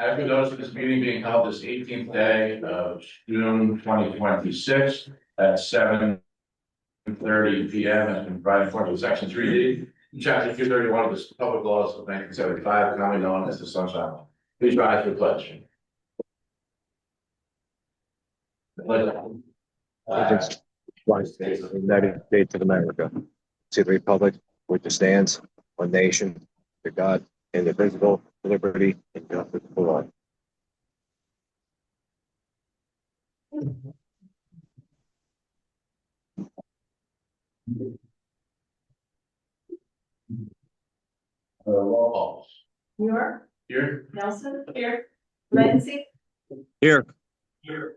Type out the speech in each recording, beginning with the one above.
As we notice this meeting being held this 18th day of June 2026 at 7:30 p.m. as provided for in section 3D, chapter 231 of the public laws of 1975, commonly known as the Sunshine Law. Please rise for the pledge. Allegiance to the United States of America, to the republic which stands, one nation, under God, indivisible, with liberty and justice for all. Roll calls. Muir, Here. Nelson, here, Lindsay, Here. Here.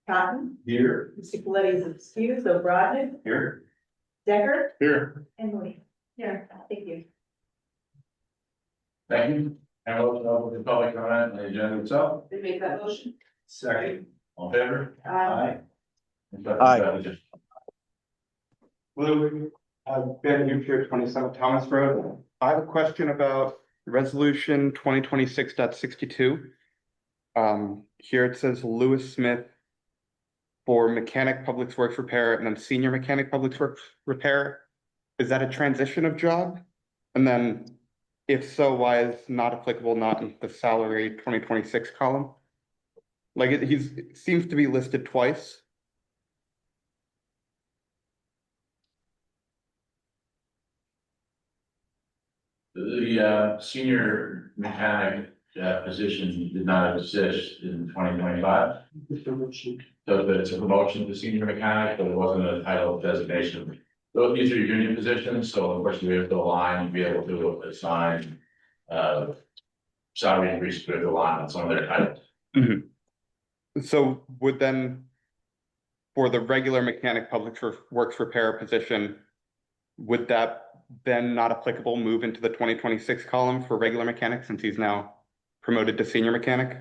Cotton, Here. Mr. Coletti is excused, O'Brien, Here. Decker, Here. and Lee. Here, thank you. Thank you. And we'll open the public comment on the agenda itself. Did you make that motion? Second. All in favor? Aye. Aye. Lou, Ben, New Pier 27 Thomas Road. I have a question about resolution 2026.62. Here it says Lewis Smith for mechanic public works repair and then senior mechanic public works repair. Is that a transition of job? And then if so, why is not applicable not in the salary 2026 column? Like it seems to be listed twice. The senior mechanic position did not exist in 2025. So it's a promotion to senior mechanic, but it wasn't a title designation. So these are union positions, so of course we have to align and be able to assign salary increase to align on some of their titles. So would then, for the regular mechanic public works repair position, would that then not applicable move into the 2026 column for regular mechanic since he's now promoted to senior mechanic?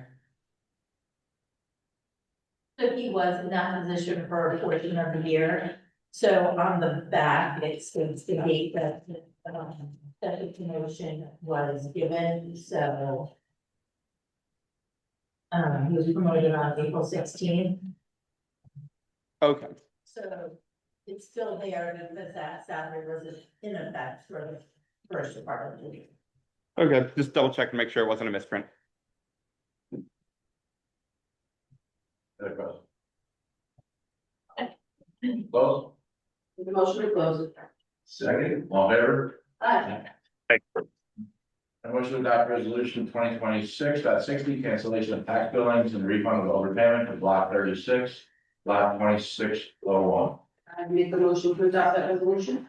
So he was in that position for a portion of the year. So on the back, it states the date that the promotion was given, so he was promoted on April 16th. Okay, So it's still there because that salary was in effect for the first part of the year. okay, just double check and make sure it wasn't a misprint. Close. The motion to close. Second. All in favor? Aye. I motion to adopt resolution 2026.60, cancellation of tax billings and refund of overpayment for block 36, block 2601. I make the motion to adopt that resolution.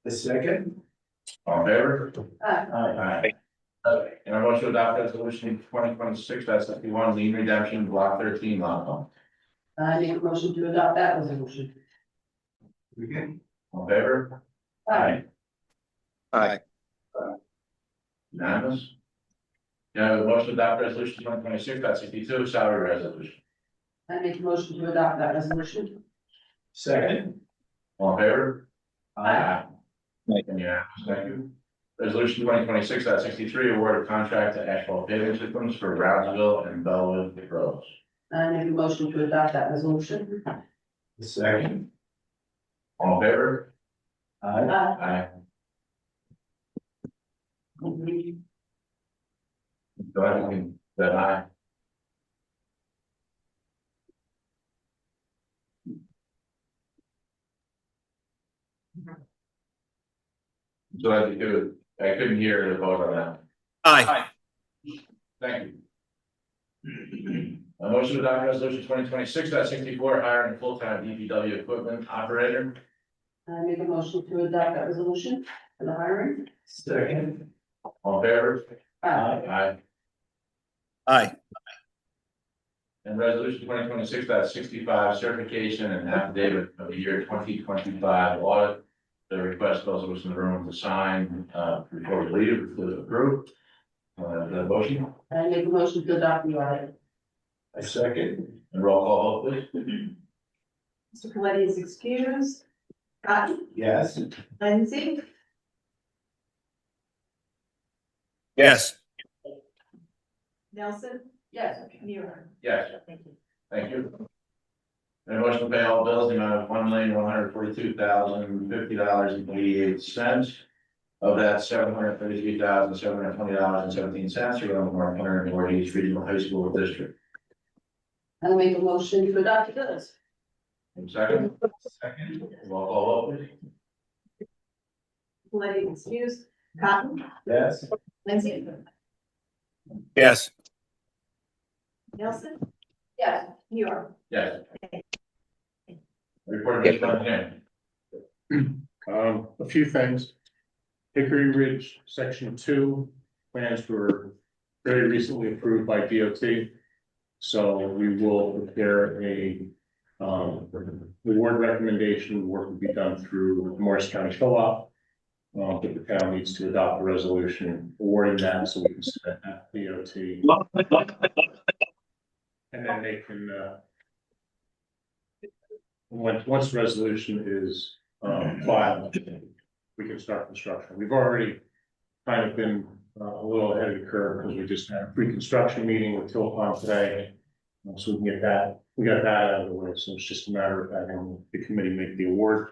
The second. All in favor? Aye. Aye. Okay, and I motion to adopt resolution 2026.61, lien redemption, block 13, lot 1. I make a motion to adopt that resolution. Okay. All in favor? Aye. Aye. Unanimous? Yeah, the motion to adopt resolution 2026.62, salary resolution. I make a motion to adopt that resolution. Second. All in favor? Aye. Yeah, thank you. Resolution 2026.63, award of contract to asphalt paving systems for Brownsville and Bellwood roads. I make a motion to adopt that resolution. Second. All in favor? Aye. Aye. Go ahead, then aye. So I couldn't hear the vote on that. Aye. Thank you. A motion to adopt resolution 2026.64, hiring a full-time DPW equipment operator. I make a motion to adopt that resolution for the hiring. Second. All in favor? Aye. Aye. Aye. And resolution 2026.65, certification and affidavit of the year 2025 audit. The request those of us in the room to sign before we leave to approve. The motion. I make a motion to adopt the audit. A second. And roll call vote, please. Mr. Coletti is excused. Cotton, Yes. Lindsay, Yes. Nelson, Yes. Muir. Yes. Thank you. Thank you. And a motion to pay all bills in the amount of $1,142,050.88. Of that, $733,720.17 are going to Mark Hunter and Northeast Regional High School District. I'll make a motion to adopt the bills. Second? Second. Roll call vote, please. Lady excuse, Cotton, Yes. Lindsay, Yes. Nelson, Yes. Muir. Yes. Report of Mr. Engineer. A few things. Hickory Ridge, section 2, plans were very recently approved by DOT. So we will prepare a, reward recommendation, work will be done through Morris County Co-op. But the town needs to adopt a resolution awarding that so we can send that to DOT. And then they can, once the resolution is, filed, we can start construction. We've already kind of been a little ahead of the curve because we just had a pre-construction meeting with Tilcon today. So we can get that, we got that out of the way. So it's just a matter of having the committee make the award.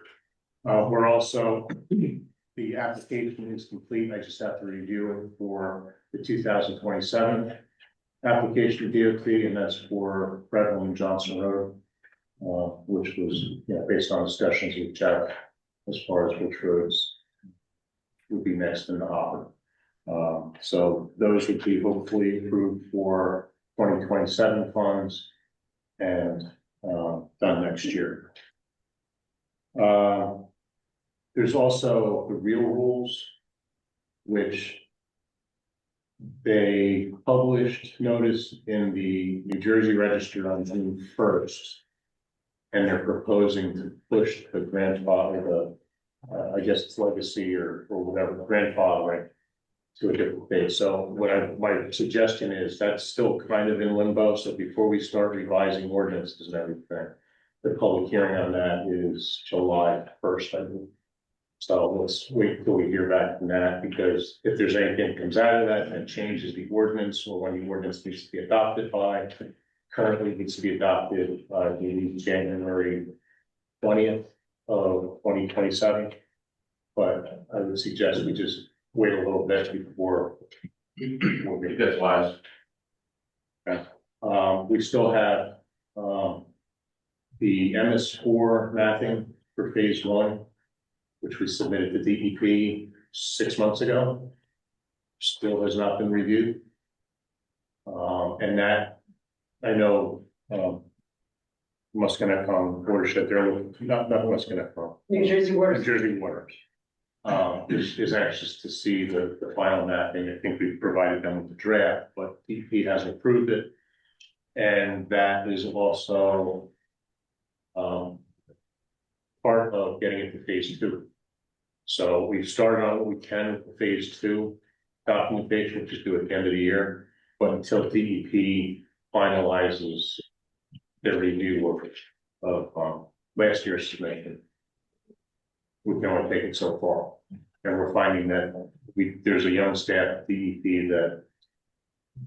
We're also, the application is complete. I just have to review it for the 2027 application to DOT, and that's for Bradley and Johnson Road, which was, based on discussions with Jeff as far as which roads would be next in the hopper. So those would be hopefully approved for 2027 funds and done next year. There's also the real rules, which they published notice in the New Jersey Register on June 1st. And they're proposing to push the grandfather, I guess it's legacy or whatever, grandfathering to a different date. So my suggestion is that's still kind of in limbo. So before we start revising ordinances and everything, the public hearing on that is July 1st, I believe. So let's wait until we hear back from that, because if there's anything that comes out of that and changes the ordinance or when the ordinance needs to be adopted by, currently needs to be adopted the January 20th of 2027. But I would suggest we just wait a little bit before. That's wise. We still have the MS4 mapping for phase 1, which we submitted to DEP 6 months ago. Still has not been reviewed. And that, I know, Musconetcong watershed, they're looking, not Musconetcong, New Jersey New Waters. Jersey waters. Is anxious to see the final mapping. I think we've provided them with the draft, but DEP hasn't approved it. And that is also part of getting into phase 2. So we've started on what we can with the phase 2 documentation, which is due at the end of the year. But until DEP finalizes their review of last year's submission, we can only take it so far. And we're finding that there's a young staff at DEP that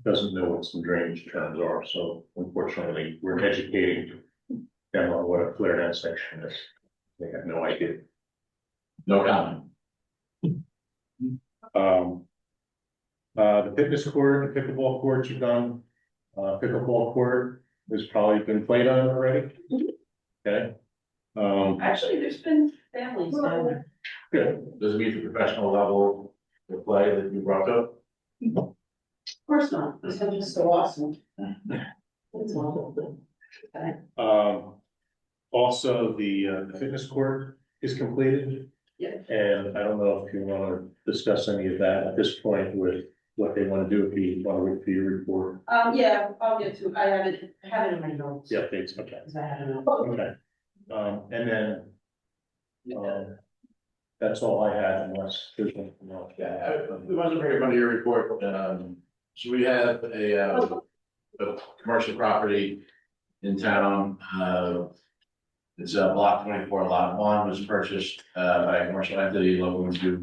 doesn't know what some drainage terms are. So unfortunately, we're educating them on what a flared end section is. They have no idea. No comment. The fitness court, the pickleball courts are done. Pickleball court has probably been played on already. Okay. Actually, there's been families down there. Good. Does it meet the professional level of play that you brought up? Of course not, this is just so awesome. It's awful. Okay. Also, the fitness court is completed. Yeah. And I don't know if you want to discuss any of that at this point with what they want to do, if you want to wait for your report. Yeah, I'll get to, I have it in my notes. The updates, okay. Because I have it on. Okay. And then, that's all I had unless there's anything else. Yeah, we wasn't very much of your report. So we have a commercial property in town. It's block 24, lot 1 was purchased by a commercial entity looking to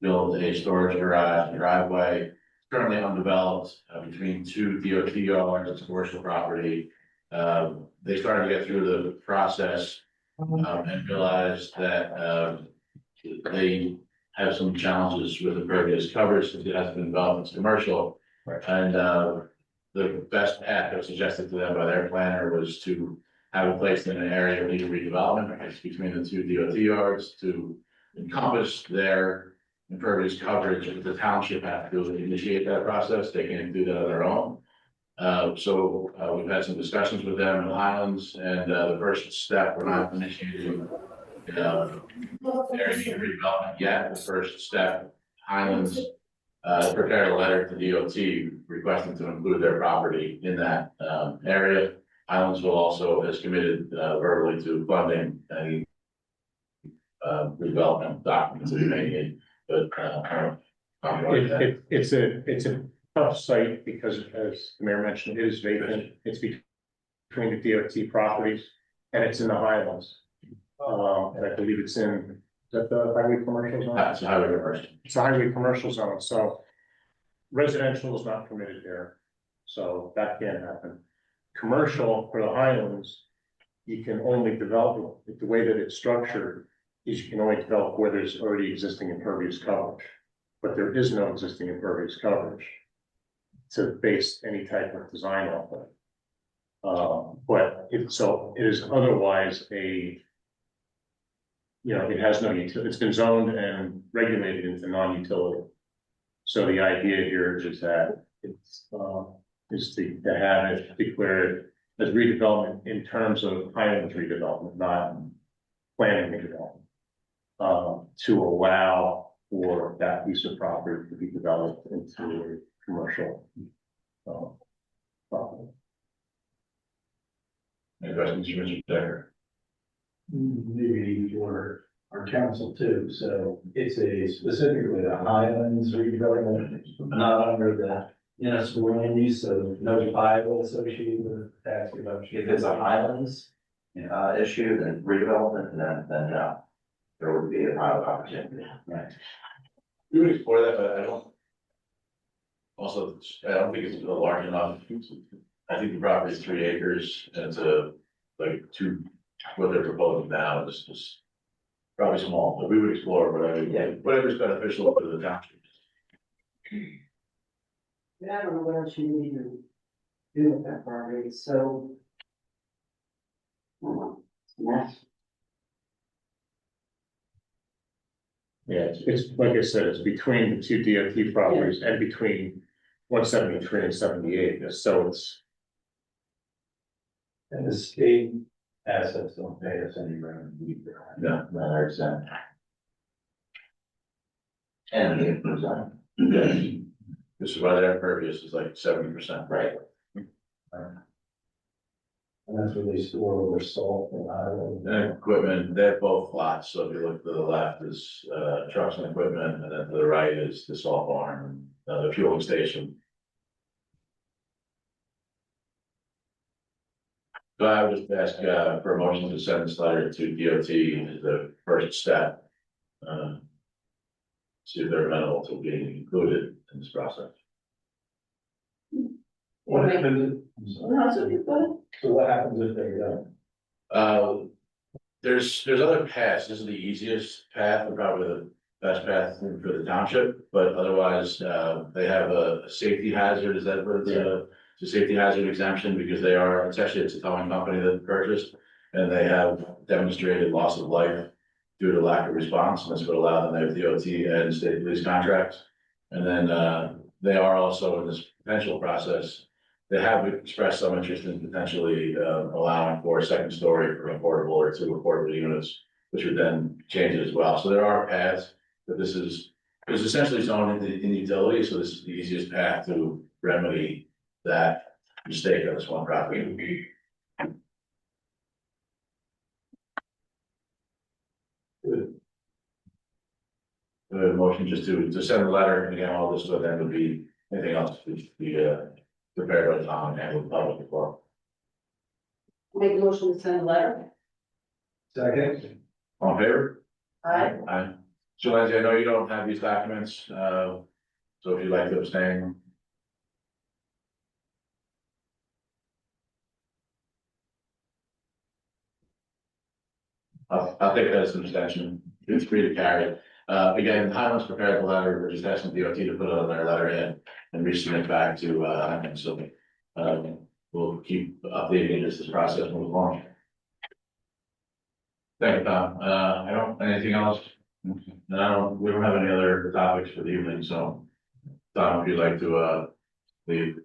build a storage garage and driveway, currently undeveloped, between two DOT yards, it's commercial property. They started to get through the process, and realized that, they have some challenges with impervious coverage since it hasn't been developed as commercial. And, the best path that was suggested to them by their planner was to have it placed in an area of needed redevelopment, it's between the two DOT yards to encompass their impervious coverage. The township have to initiate that process, they can't do that on their own. So we've had some discussions with them in the Highlands, and the first step, we're not initiating area needed redevelopment yet. The first step, Highlands prepared a letter to DOT requesting to include their property in that area. Highlands will also has committed verbally to funding any redevelopment documents that we may need, but It's a tough site because, as the mayor mentioned, it is vacant. It's between the DOT properties, and it's in the Highlands. And I believe it's in, is that the highway commercial zone? That's a highway commercial. It's a highway commercial zone, so residential is not permitted there, so that can't happen. Commercial for the Highlands, you can only develop, the way that it's structured is you can only develop where there's already existing impervious coverage. But there is no existing impervious coverage to base any type of design off of. But it is otherwise a, it has no utility, it's been zoned and regulated into non-utility. So the idea here is that it's, is to have it declared as redevelopment in terms of Highlands redevelopment, not planning redevelopment. To allow for that piece of property to be developed into a commercial property. Any questions, Mr. Decker? Maybe for our council too, so it's a specifically a Highlands redevelopment, not under the municipal land use, so no viable associated with tax reduction. If it's a Highlands issue, then redevelopment, then there would be a lot of opportunity. Right. We would explore that, but I don't. Also, I don't think it's large enough. I think the property is 3 acres, and it's what they're proposing now is probably small, but we would explore whatever's beneficial for the township. Yeah, I don't know what else you need to do with that property, so. I don't know, it's a mess. Yeah, it's like I said, it's between the two DOT properties and between 173 and 78, so it's. And the state assets don't pay us any rent either. No. They're exempt. And the design. Yes. This is why their impervious is like 70%. Right. And that's where they store all their salt and iron. And equipment, they have both lots, so if you look to the left is trucks and equipment, and then to the right is the salt barn, the fueling station. So I would just ask for a motion to send this letter to DOT as the first step. See if they're amenable to being included in this process. What happens, No, it's okay, go so what happens if they're done? There's other paths, this is the easiest path, and probably the best path for the township, but otherwise, they have a safety hazard, is that what it's a safety hazard exemption, because it's a towing company that purchased, and they have demonstrated loss of life due to lack of response, and that's what allowed them to have DOT and state police contracts. And then, they are also in this potential process, they have expressed some interest in potentially allowing for a second story for affordable or 2 affordable units, which would then change it as well. So there are paths, but it's essentially zoned in utility, so this is the easiest path to remedy that mistake on this one property. Good. The motion just to send a letter, and again, all this, so then would be anything else to be prepared by the town and with the public as well. Make a motion to send a letter. Second, All in favor? Aye. Aye. So Lindsay, I know you don't have these documents, so if you'd like to abstain. I'll take that as an abstention. It's free to carry. Again, Highlands prepared the letter, we're just asking DOT to put it on their letterhead and resubmit back to, Highlands, so, we'll keep updating as this process moves along. Thank you, Tom. Anything else? No, we don't have any other topics for the evening, so, Tom, would you like to, leave?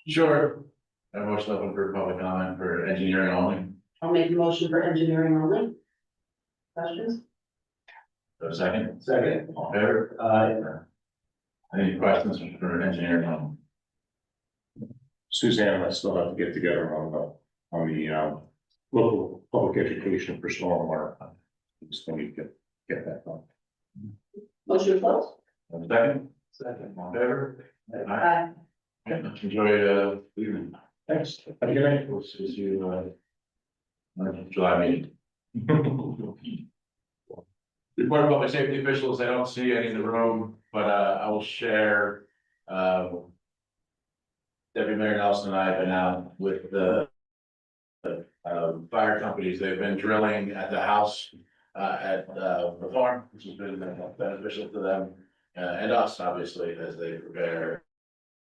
Sure. A motion open for public comment for engineering only. I'll make a motion for engineering only. Questions? For a second, Second. all in favor? Any questions for engineering only? Suzanne and I still have to get together on the local public education for stormwater. Just need to get that done. Motion closed? One second, Second. all in favor? Aye. Enjoy, evening. Thanks. Have a good night. We'll see you, July meeting. Report of public safety officials, I don't see any in the room, but, I will share, Deputy Mayor Nelson and I have been out with the fire companies. They've been drilling at the house, at, the farm, which has been beneficial to them, and us, obviously, as they prepare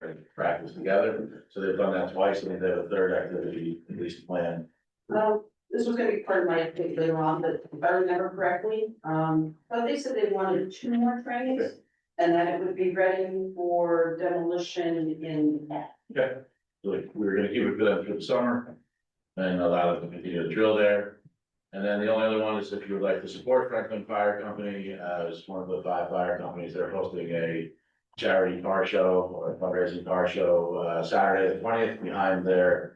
and practice together. So they've done that twice, and they have a third activity, at least planned. This was gonna be part of my update later on, but if I remember correctly, but they said they wanted 2 more trainings. And then it would be ready for demolition in. Okay, so we were gonna keep it for them through the summer and allow them to continue to drill there. And then the only other one is if you would like to support Franklin Fire Company, as one of the 5 fire companies, they're hosting a charity car show or fundraising car show, Saturday the 20th behind their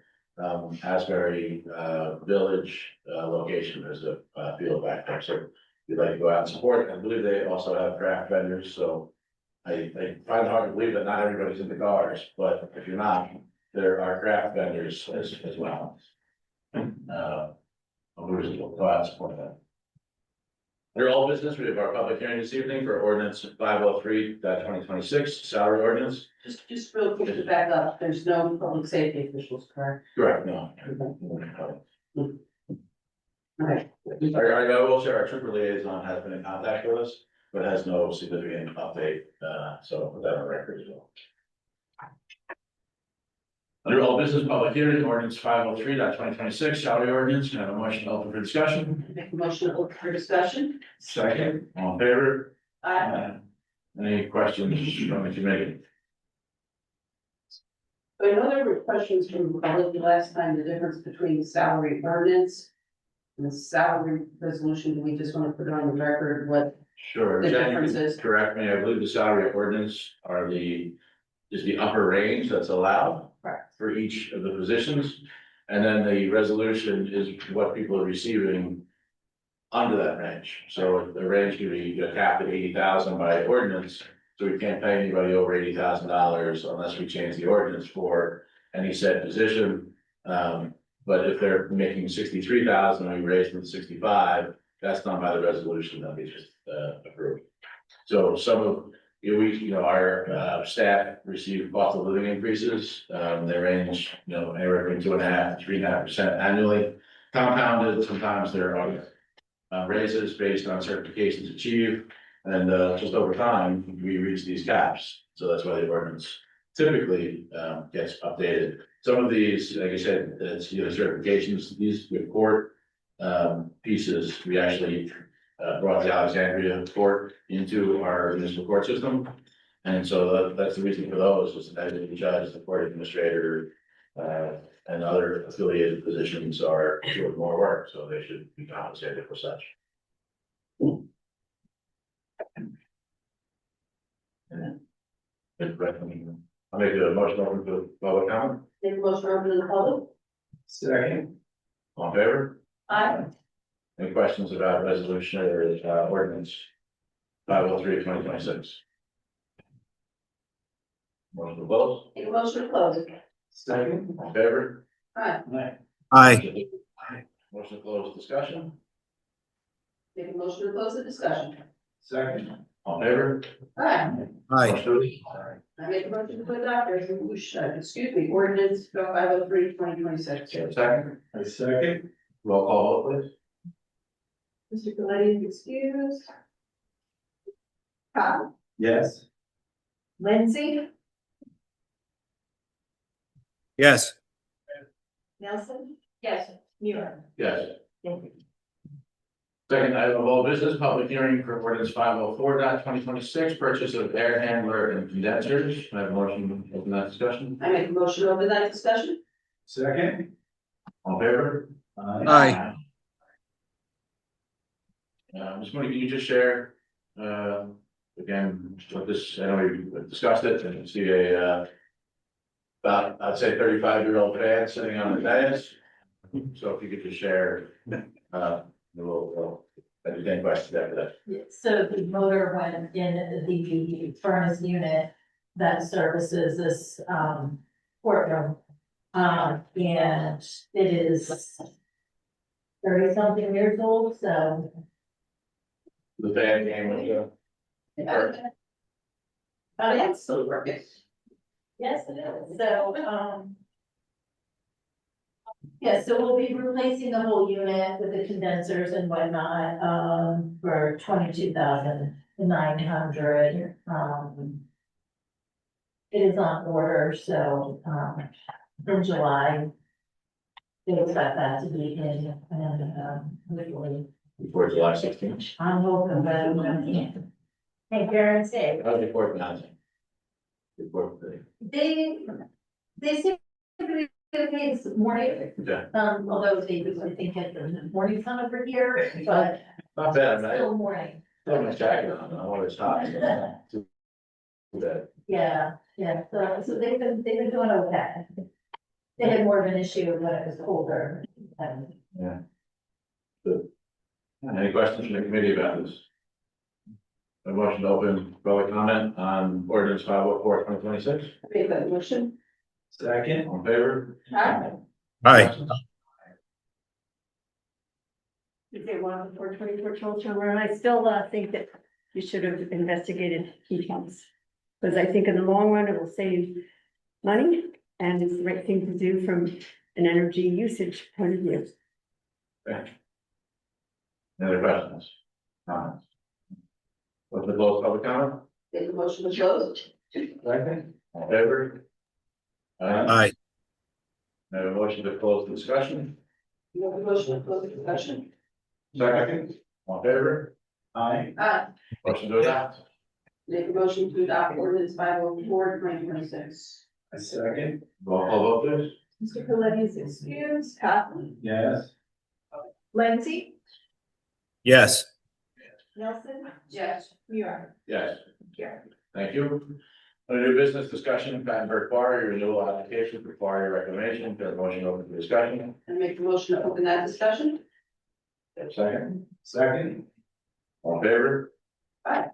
Asbury Village location. There's a field back there, so if you'd like to go out and support. I believe they also have craft vendors, so I find it hard to believe that not everybody's into cars, but if you're not, there are craft vendors as well. We'll just go out and support that. Under all business, we have our public hearing this evening for ordinance 503-2026, salary ordinance. Just real quick to back up, there's no public safety officials, correct? Correct, no. Okay. I will share, our trooper liaison has been in contact with us, but has no significant update, so put that on record as well. Under all business, public hearing, ordinance 503-2026, salary ordinance, can I have a motion open for discussion? Make a motion open for discussion. Second, all in favor? I Any questions from the committee? know there were questions from the public last time, the difference between the salary ordinance and the salary resolution. Do we just want to put it on the record what Sure. the Jen, you can differences? correct me, I believe the salary ordinance is the upper range that's allowed Correct. for each of the positions. And then the resolution is what people are receiving under that range. So the range could be capped at 80,000 by ordinance. So we can't pay anybody over $80,000 unless we change the ordinance for any said position. But if they're making 63,000 and we raise them to 65, that's done by the resolution that we just approved. So some of, our staff receive cost of living increases. They range, anywhere between 2.5% to 3.5% annually. Compounded, sometimes there are raises based on certifications achieved. And just over time, we reach these caps. So that's why the ordinance typically gets updated. Some of these, like I said, it's certifications, these report pieces, we actually brought the Alexandria court into our municipal court system. And so that's the reason for those, is that the judge, the court administrator, and other affiliated positions are doing more work, so they should be compensated for such. I'll make a motion open for public comment. Make a motion open to the public. Second. All in favor? Aye. Any questions about resolution or ordinance 503-2026? Motion to close. Make a motion to close. Second. All in favor? Aye. Aye. Motion to close discussion. Make a motion to close the discussion. Second. All in favor? Alright, Aye. I make a motion to adopt resolution, ordinance 503/2026. Second, I second. roll call vote, please. Mr. Galletti is excused. Kyle, Yes. Lindsay, Yes. Nelson? Yes. Muir? Yes. Thank you. Second item of all business, public hearing for ordinance 504/2026, purchase of air handler and condensers. I have a motion to open that discussion. I make a motion to open that discussion. Second. All in favor? Aye. Ms. Mooney, can you just share, again, what this, I know we discussed it, and see about, I'd say 35-year-old fan sitting on the dais. So if you could just share, we'll entertain questions after that. So the motor went in the furnace unit that services this courtroom. And it is 30-something years old, so. The fan came with That's still working. Yes, it is. So, yeah, so we'll be replacing the whole unit with the condensers and whatnot, for 22,900. It is on order, so, in July. They expect that to be in, and, literally, before July 16th. I'm hoping, but I'm gonna can't. Hey, guarantee. How's the report announcing? Report today. They seem to be okay this morning, Okay, although they usually think at the morning sun over here, but not bad, I still morning. still have my jacket on, I want to stop. Too bad. Yeah, so they've been doing okay. They had more of an issue when it was colder. Yeah. Good. Any questions from the committee about this? A motion to open public comment on ordinance 504/2026. Make that motion. Second. All in favor? Aye. Aye. Is there one before 24 children, and I still think that you should have investigated heat pumps. Because I think in the long run, it will save money and it's the right thing to do from an energy usage point of view. Okay. Any other questions? Comments? What's the close public comment? Make a motion to close. Second. All in favor? Aye. I have a motion to close the discussion. You have a motion to close the discussion. Second. All in favor? Aye. Aye. Motion to adopt. Make a motion to adopt ordinance 504/2026. I second. Roll call vote, please. Mr. Coletti is excused. Kathleen? Yes. Lindsay? Yes. Nelson? Yes. Muir? Yes. Here. Thank you. Under new business discussion, Pattenberg Quarry renewal application for quarry reclamation, there's a motion open for discussion. And make a motion to open that discussion. Second. Second. All in favor? Aye.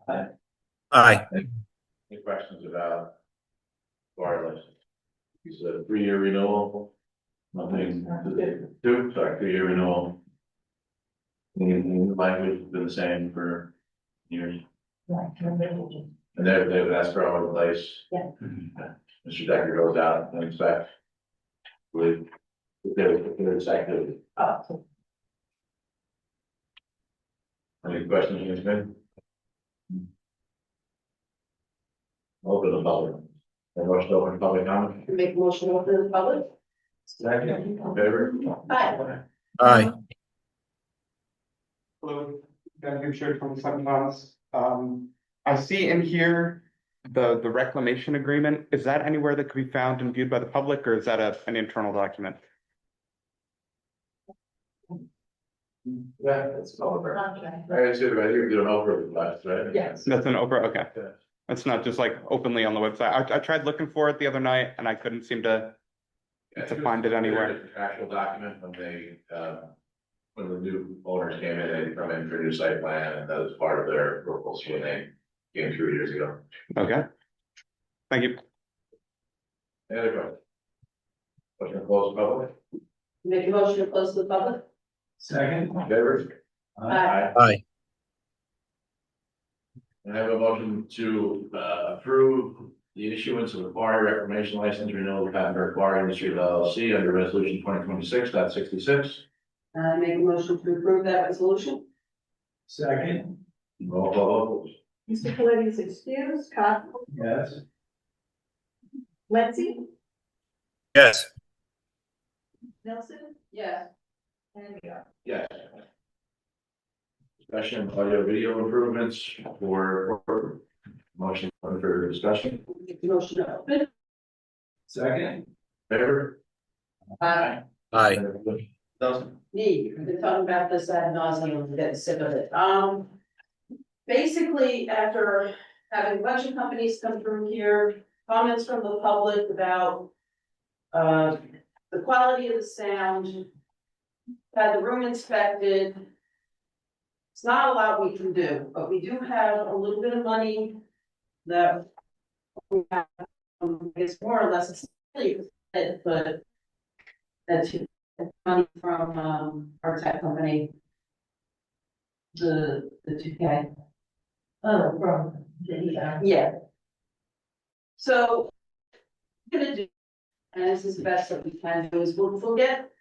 Aye. Any questions about quarry license? It's a 3-year renewal. Nothing, 2-year renewal. The language has been the same for years. And that's for our place. Yeah. Mr. Decker goes out and inspects. With their activity. Any questions, Ms. Smith? Open the public. A motion to open public comment. And make a motion to open the public. Second. In favor? Aye. Aye. Hello, Ben Hampshire, 27 Thomas. I see in here the reclamation agreement. Is that anywhere that could be found and viewed by the public, or is that an internal document? Yeah, it's over. I see, right, you're doing over the last, right? Yes. That's an Oprah, okay. Yeah. It's not just like openly on the website. I tried looking for it the other night and I couldn't seem to find it anywhere. It's an actual document when the new owners came in, they come in for a new site plan, and that was part of their approvals when they came through years ago. Okay. Thank you. Any other questions? Motion to close the public? Make a motion to close the public. Second. In favor? Aye. Aye. I have a motion to approve the issuance of a quarry reclamation license renewal of Pattenberg Quarry Industry LLC under resolution 2026.66. Make a motion to approve that resolution. Second. Roll call vote. Mr. Coletti is excused, Cobb, Yes. Lexi, Yes. Nelson, Yes. and we are. Yes. Discussion, audio video improvements for motion for discussion. Make the motion to open. Second. Favor? Aye. Aye. We've been talking about this ad nauseum, I'm getting sick of it. Basically, after having a bunch of companies come through here, comments from the public about the quality of the sound, had the room inspected. It's not a lot we can do, but we do have a little bit of money that we have, it's more or less, but that's money from our tech company. The 2K. Oh, from Yeah. So, what we're gonna do, and this is the best that we can do, is we'll get.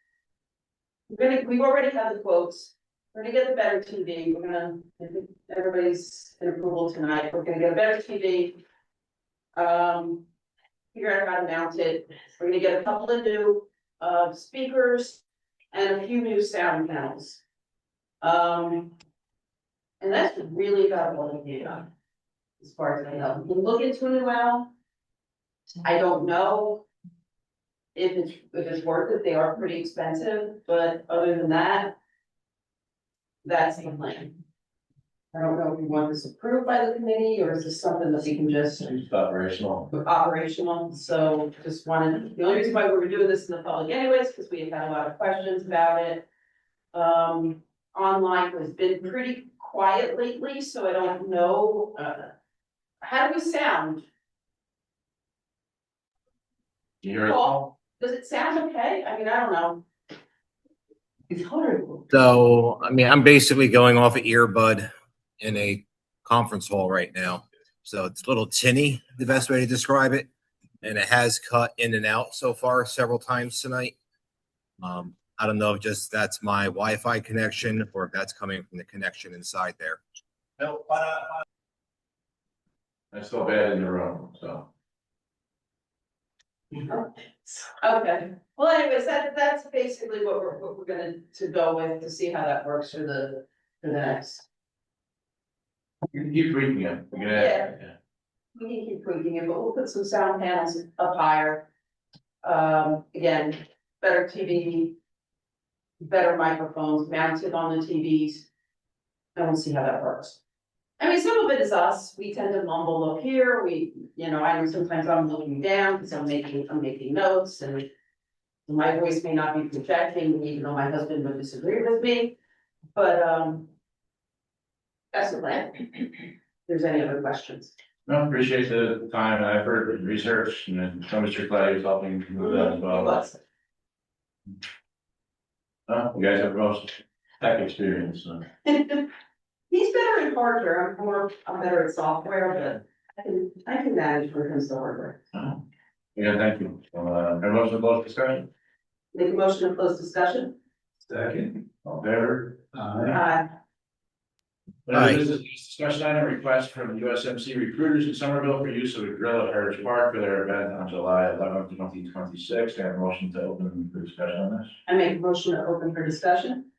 We've already had the quotes, we're gonna get the better TV, we're gonna, I think everybody's in approval tonight, we're gonna get a better TV. Figure out how to mount it, we're gonna get a couple of new speakers and a few new sound panels. And that's really about what we do, as far as I know. We can look into a new well. I don't know if it's worth it. They are pretty expensive, but other than that, that's the plan. I don't know if we want this approved by the committee, or is this something that we can just It's operational. operational, so just wanted, the only reason why we were doing this in the public anyways, because we had had a lot of questions about it. Online has been pretty quiet lately, so I don't know, how do we sound? You hear it? Paul, does it sound okay? I mean, I don't know. It's horrible. So, I mean, I'm basically going off an earbud in a conference hall right now. So it's a little tinny, the best way to describe it. And it has cut in and out so far several times tonight. I don't know if just that's my Wi-Fi connection or if that's coming from the connection inside there. That's still bad in the room, so. Okay, well anyways, that's basically what we're gonna to go with, to see how that works for the next. You can keep reading it. We can Yeah. add- We can keep tweaking it, but we'll put some sound panels up higher. Again, better TV. Better microphones mounted on the TVs. And we'll see how that works. I mean, some of it is us, we tend to mumble up here, I know sometimes I'm looking down, because I'm making notes, and. My voice may not be projecting, even though my husband would disagree with me, but that's the plan. If there's any other questions? No, appreciate the time and effort and research, and then so Mr. Clay is helping with that as well. You guys have the most tech experience, so. He's better at hardware, I'm better at software, but I can manage when it comes to hardware. Yeah, thank you. A motion to close discussion, Make a motion to close discussion. Second. all in favor? Aye. Aye. This is discussion item request from USMC recruiters in Somerville for use of a grill at Heritage Park for their event on July 11th, 2026. Can I have a motion to open for discussion on this? I make a motion to open for discussion.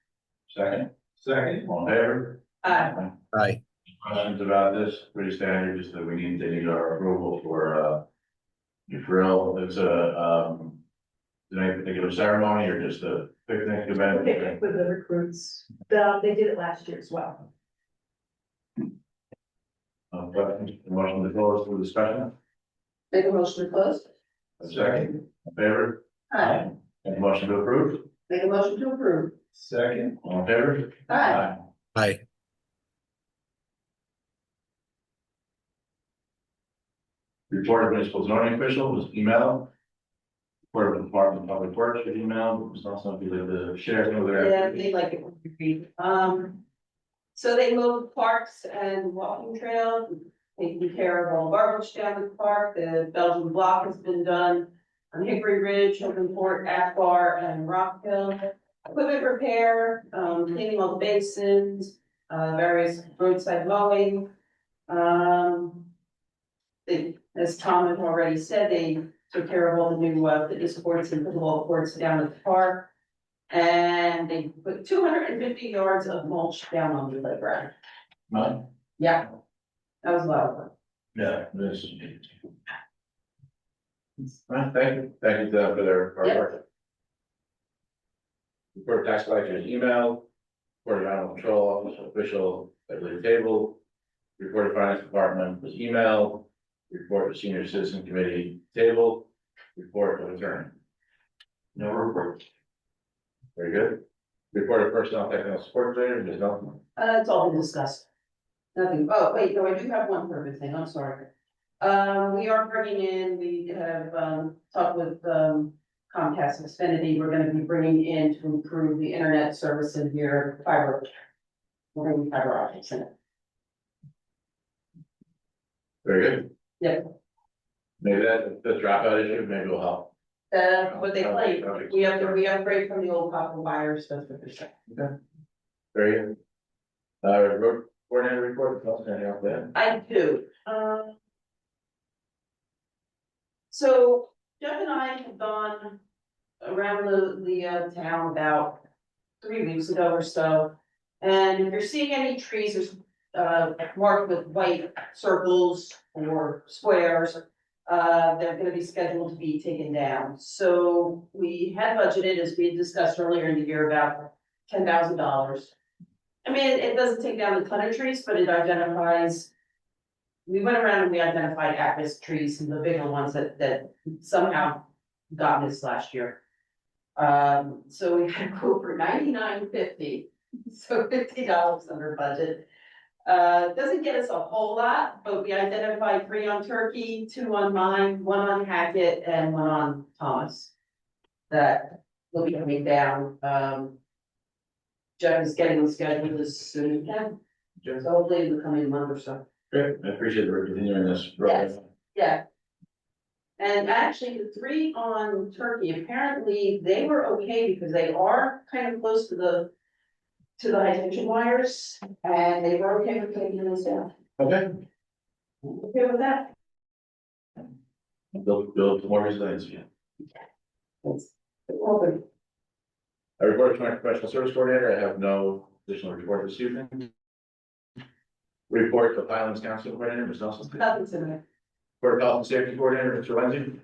Second, Second. all in favor? Aye. Aye. Questions about this? Pretty standard, just that they need our approval for your grill. It's is there any particular ceremony or just a picnic event? Picnic with the recruits. They did it last year as well. Questions? Motion to close for discussion? Make a motion to close. A second, in favor? Aye. And motion to approve? Make a motion to approve. Second. All in favor? Aye. Aye. Report of municipal zoning official was emailed. Report of the Department of Public Works was emailed. It's also be like the sheriff over there. Yeah, they like it when you read. So they moved parks and walking trails, taking care of all garbage down the park. The Belgian block has been done on Hickory Ridge, Open Port, Akbar, and Rock Hill. Equipment repair, cleaning all the basins, various roadside mowing. As Tom had already said, they took care of all the new fitness courts and pickleball courts down at the park. And they put 250 yards of mulch down on the playground. Mine? Yeah, that was a lot of fun. Yeah, this. Well, thank you for their hard work. Report of tax collector's email, report of animal control officer official at the table, report of finance department was email, report of senior citizen committee table, report of attorney. No report. Very good. Report of personnel technical support coordinator, Ms. Nelson. It's all been discussed. Nothing, oh, wait, no, I do have one further thing, I'm sorry. We are bringing in, we have, talked with, Comcast Xfinity, we're gonna be bringing in to improve the internet service in here, fiber. We're bringing fiber optics in it. Very good. Yeah. Maybe that, the dropout issue, maybe will help. What they claim, we upgrade from the old copper wires, that's what they're saying. Very good. Road coordinator report, anything else there? I do, so Jeff and I have gone around the town about 3 weeks ago or so. And if you're seeing any trees, there's marked with white circles or squares, they're gonna be scheduled to be taken down. So we had budgeted, as we had discussed earlier in the year, about $10,000. I mean, it doesn't take down a ton of trees, but it identifies. We went around and we identified at-risk trees and the bigger ones that somehow got missed last year. So we had a quote for $99.50, so $50 under budget. Doesn't get us a whole lot, but we identified 3 on Turkey, 2 on mine, 1 on Hackett, and 1 on Thomas. That will be coming down. Jeff is getting them scheduled as soon as he can. So hopefully in the coming month or so. Great, I appreciate that we're continuing this. Yes. Yeah. And actually, the 3 on Turkey, apparently they were okay because they are kind of close to the high tension wires, and they were okay with taking those down. Okay. Okay with that? Build more resiliency. It's open. I report to my professional service coordinator, I have no additional report this evening. Report to Highlands Council Coordinator, Ms. Nelson. Nothing's in there. Report to Health and Safety Coordinator, Mr. Lindsay.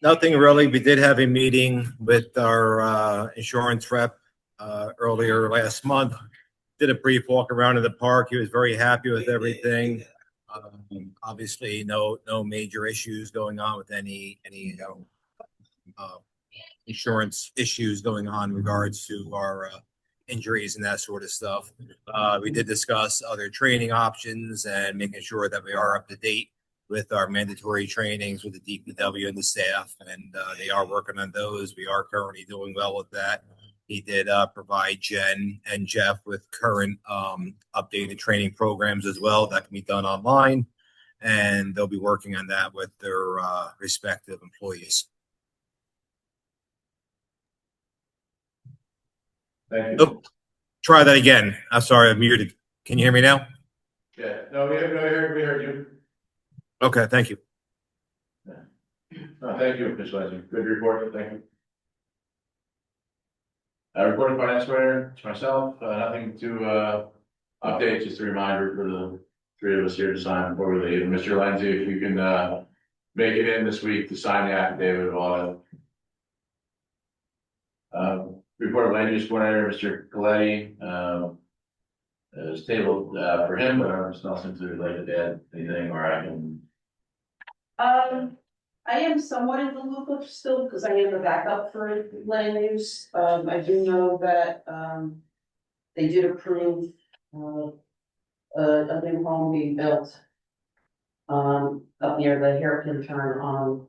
Nothing really. We did have a meeting with our insurance rep earlier last month. Did a brief walk around in the park. He was very happy with everything. Obviously, no major issues going on with any insurance issues going on in regards to our injuries and that sort of stuff. We did discuss other training options and making sure that we are up to date with our mandatory trainings with the DPW and the staff, and they are working on those. We are currently doing well with that. He did provide Jen and Jeff with current updated training programs as well that can be done online, and they'll be working on that with their respective employees. Thank you. Oh, try that again. I'm sorry, I'm muted. Can you hear me now? Yeah, no, we heard you. Okay, thank you. Thank you, Ms. Lindsay. Good report, thank you. Report of finance coordinator, to myself, nothing to update, just a reminder for the 3 of us here to sign before we leave. Mr. Lindsay, if you can make it in this week to sign the affidavit of audit. Report of land use coordinator, Mr. Coletti, is tabled for him, but I'm just not to relate to add anything, or I can. I am somewhat in the loop of still, because I am the backup for land use. I do know that, they did approve, a new home being built. Up near the hairpin turn on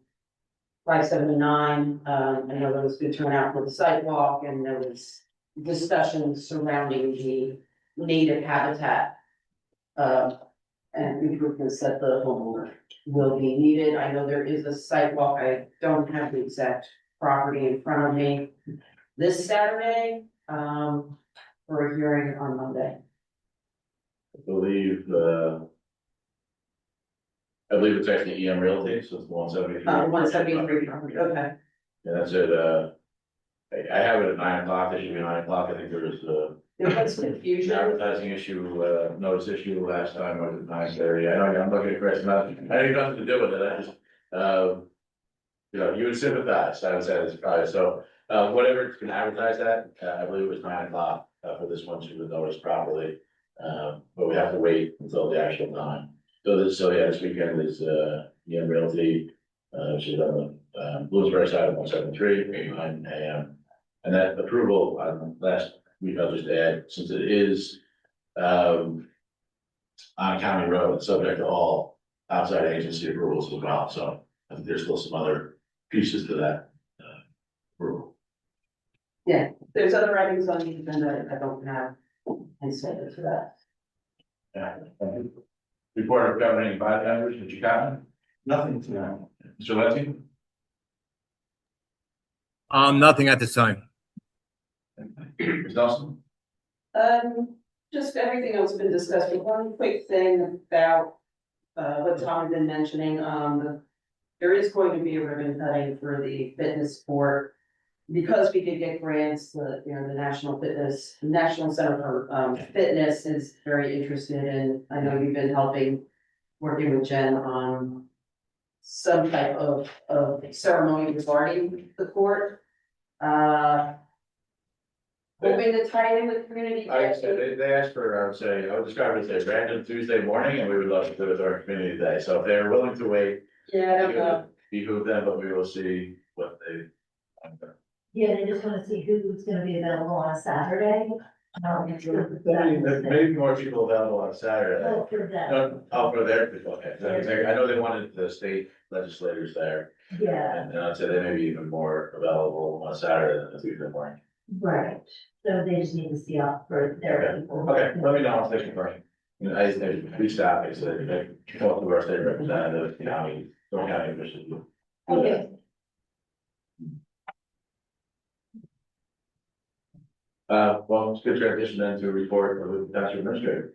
579. I know there was good turnout for the sidewalk and there was discussion surrounding the native habitat. And improvements that the homeowner will be needed. I know there is a sidewalk. I don't have the exact property in front of me. This Saturday, for a hearing on Monday. I believe it's actually EM Realty, so it's 173. 173, okay. And that's it, I have it at 9 o'clock, it should be 9 o'clock, I think there was There was an confusion. advertising issue, notice issue last time, was it 9:30? I know, I'm looking at Chris, nothing, I have nothing to do with it, I just, you know, you would sympathize, I would say, it's probably, so, whatever it's been advertised at, I believe it was 9 o'clock, for this one, to be noticed properly. But we have to wait until the actual time. So yeah, this weekend is, EM Realty, which is on the, Bloomsbury side of 173, 9 AM. And that approval, last week, I'll just add, since it is, on a county road, it's subject to all outside agency approvals as well, so I think there's still some other pieces to that, approval. Yeah, there's other items on the agenda I don't have insight to that. Yeah. Report of governing body members, did you comment? Nothing tonight. Mr. Lansing? Nothing at this time. Ms. Nelson? Just everything else has been discussed, but one quick thing about, what Tom had been mentioning, there is going to be a ribbon cutting for the fitness sport. Because we could get grants, the National Center for Fitness is very interested in, I know you've been working with Jen on some type of ceremony regarding the court. Hoping to tie in with community. I said, they asked for, I would say, I would describe it as a random Tuesday morning, and we would love to do it with our community day, so if they're willing to wait. Yeah, I don't know. Behoove them, but we will see what they. Yeah, they just wanna see who's gonna be available on a Saturday. Maybe more people available on Saturday. Oh, for them, For their people, okay, I know they wanted the state legislators there, yeah, and I'd say they may be even more available on Saturday than the Tuesday morning. right, so they just need to see out for their Okay. people. Okay, let me know if they can first. You know, I reached out, they said, they talked to our state representative, don't have interest. Okay. Well, it's a good transition then to a report of the township administrator.